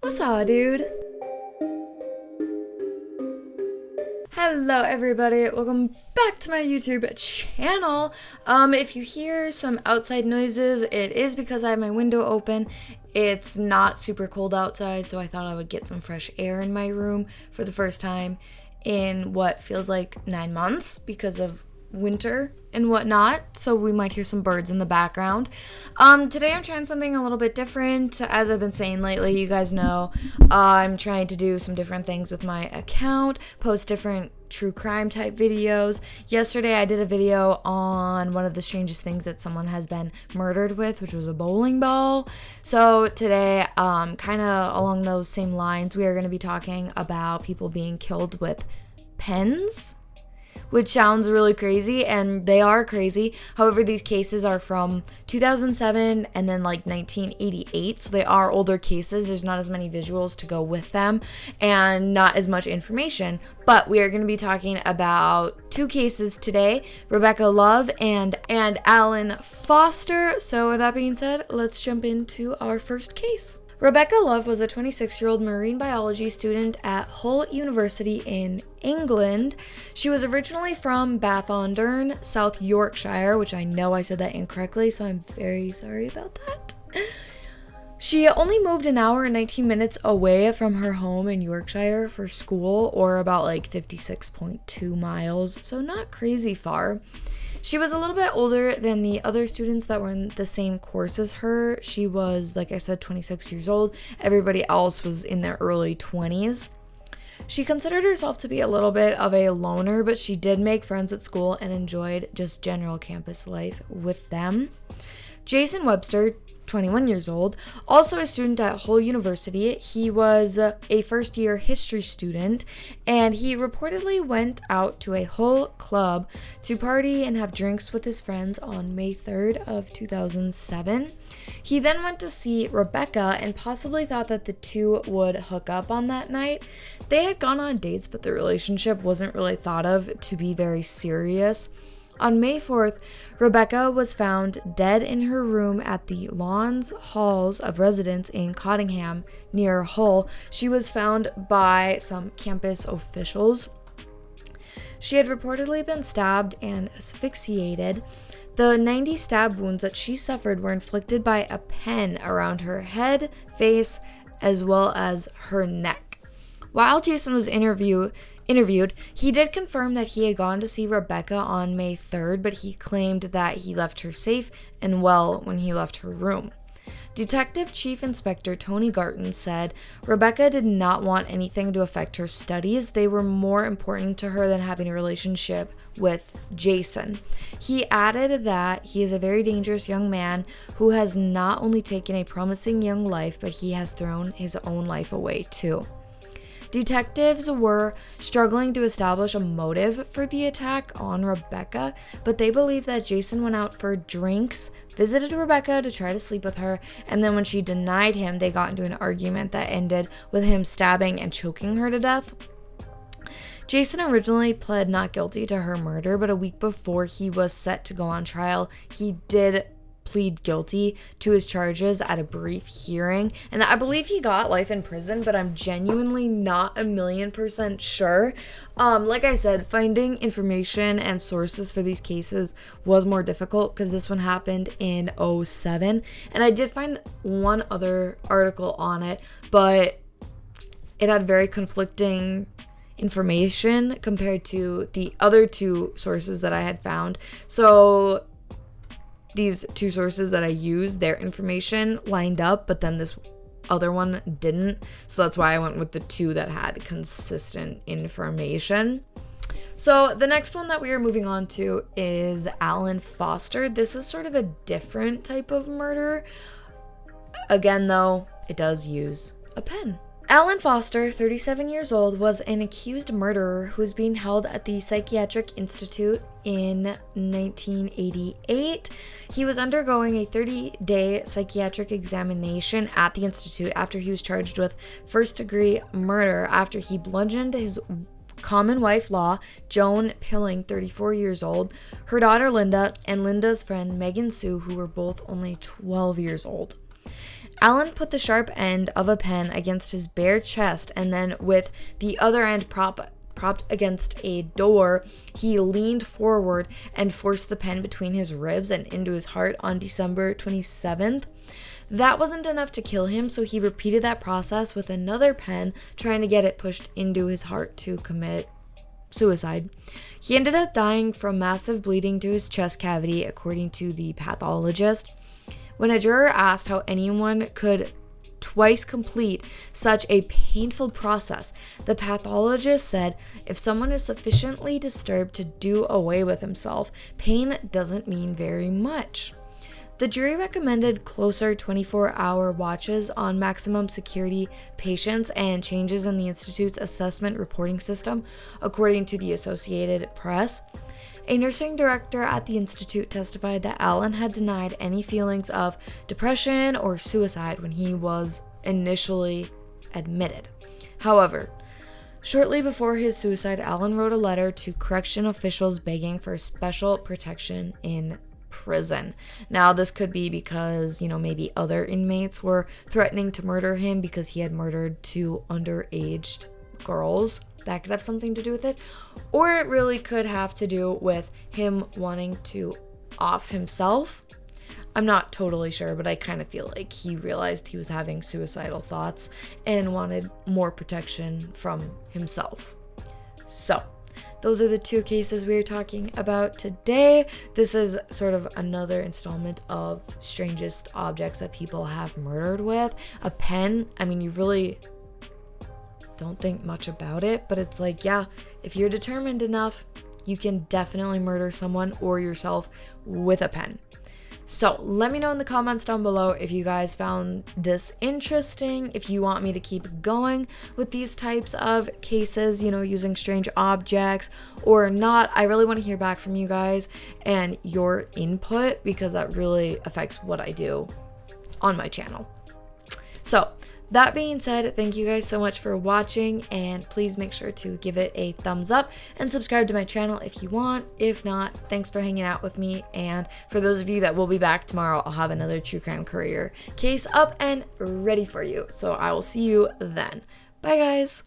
What's up, dude? Hello everybody, welcome back to my YouTube channel. If you hear some outside noises, it is because I have my window open. It's not super cold outside, so I thought I would get some fresh air in my room for the first time in what feels like 9 months because of winter and whatnot, so we might hear some birds in the background. Today I'm trying something a little bit different. As I've been saying lately, you guys know, I'm trying to do some different things with my account, post different true crime type videos. Yesterday I did a video on one of the strangest things that someone has been murdered with, which was a bowling ball. So today, kind of along those same lines, we are going to be talking about people being killed with pens, which sounds really crazy, and they are crazy. However, these cases are from 2007 and then like 1988, so they are older cases. There's not as many visuals to go with them and not as much information, but we are going to be talking about two cases today, Rebecca Love and Alan Foster. So with that being said, let's jump into our first case. Rebecca Love was a 26-year-old marine biology student at Hull University in England. She was originally from Bath-on-Dearne, South Yorkshire, which I know I said that incorrectly, so I'm very sorry about that. She only moved an hour and 19 minutes away from her home in Yorkshire for school, or about like 56.2 miles, so not crazy far. She was a little bit older than the other students that were in the same course as her. She was, like I said, 26 years old. Everybody else was in their early 20s. She considered herself to be a little bit of a loner, but she did make friends at school and enjoyed just general campus life with them. Jason Webster, 21 years old, also a student at Hull University. He was a first-year history student, and he reportedly went out to a Hull club to party and have drinks with his friends on May 3rd of 2007. He then went to see Rebecca and possibly thought that the two would hook up on that night. They had gone on dates, but the relationship wasn't really thought of to be very serious. On May 4th, Rebecca was found dead in her room at the Lawns Halls of Residence in Cottingham, near Hull. She was found by some campus officials. She had reportedly been stabbed and asphyxiated. The 90 stab wounds that she suffered were inflicted by a pen around her head, face, as well as her neck. While Jason was interviewed, he did confirm that he had gone to see Rebecca on May 3rd, but he claimed that he left her safe and well when he left her room. Detective Chief Inspector Tony Garton said Rebecca did not want anything to affect her studies. They were more important to her than having a relationship with Jason. He added that he is a very dangerous young man who has not only taken a promising young life, but he has thrown his own life away too. Detectives were struggling to establish a motive for the attack on Rebecca, but they believe that Jason went out for drinks, visited Rebecca to try to sleep with her, and then when she denied him, they got into an argument that ended with him stabbing and choking her to death. Jason originally pled not guilty to her murder, but a week before he was set to go on trial, he did plead guilty to his charges at a brief hearing, and I believe he got life in prison, but I'm genuinely not 1,000,000% sure. Like I said, finding information and sources for these cases was more difficult because this one happened in 2007, and I did find one other article on it, but it had very conflicting information compared to the other two sources that I had found. So these two sources that I used, their information lined up, but then this other one didn't. So that's why I went with the two that had consistent information. So the next one that we are moving on to is Alan Foster. This is sort of a different type of murder. Again, though, it does use a pen. Alan Foster, 37 years old, was an accused murderer who was being held at the Psychiatric Institute in 1988. He was undergoing a 30-day psychiatric examination at the institute after he was charged with first-degree murder after he bludgeoned his common wife Law, Joan Pilling, 34 years old, her daughter Linda, and Linda's friend Megan Sue, who were both only 12 years old. Alan put the sharp end of a pen against his bare chest, and then with the other end propped against a door, he leaned forward and forced the pen between his ribs and into his heart on December 27th. That wasn't enough to kill him, so he repeated that process with another pen, trying to get it pushed into his heart to commit suicide. He ended up dying from massive bleeding to his chest cavity, according to the pathologist. When a juror asked how anyone could twice complete such a painful process, the pathologist said, "If someone is sufficiently disturbed to do away with himself, pain doesn't mean very much." The jury recommended closer 24-hour watches on maximum security patients and changes in the Institute's assessment reporting system, according to the Associated Press. A nursing director at the Institute testified that Alan had denied any feelings of depression or suicide when he was initially admitted. However, shortly before his suicide, Alan wrote a letter to correction officials begging for special protection in prison. Now, this could be because, maybe other inmates were threatening to murder him because he had murdered 2 underage girls. That could have something to do with it. Or it really could have to do with him wanting to off himself. I'm not totally sure, but I kind of feel like he realized he was having suicidal thoughts and wanted more protection from himself. So, those are the 2 cases we are talking about today. This is sort of another installment of strangest objects that people have murdered with. A pen, you really don't think much about it, but it's like, yeah, if you're determined enough, you can definitely murder someone or yourself with a pen. So let me know in the comments down below if you guys found this interesting, if you want me to keep going with these types of cases, using strange objects or not. I really want to hear back from you guys and your input, because that really affects what I do on my channel. So that being said, thank you guys so much for watching, and please make sure to give it a thumbs up and subscribe to my channel if you want. If not, thanks for hanging out with me, and for those of you that will be back tomorrow, I'll have another True Crime Courier case up and ready for you. So I will see you then. Bye guys!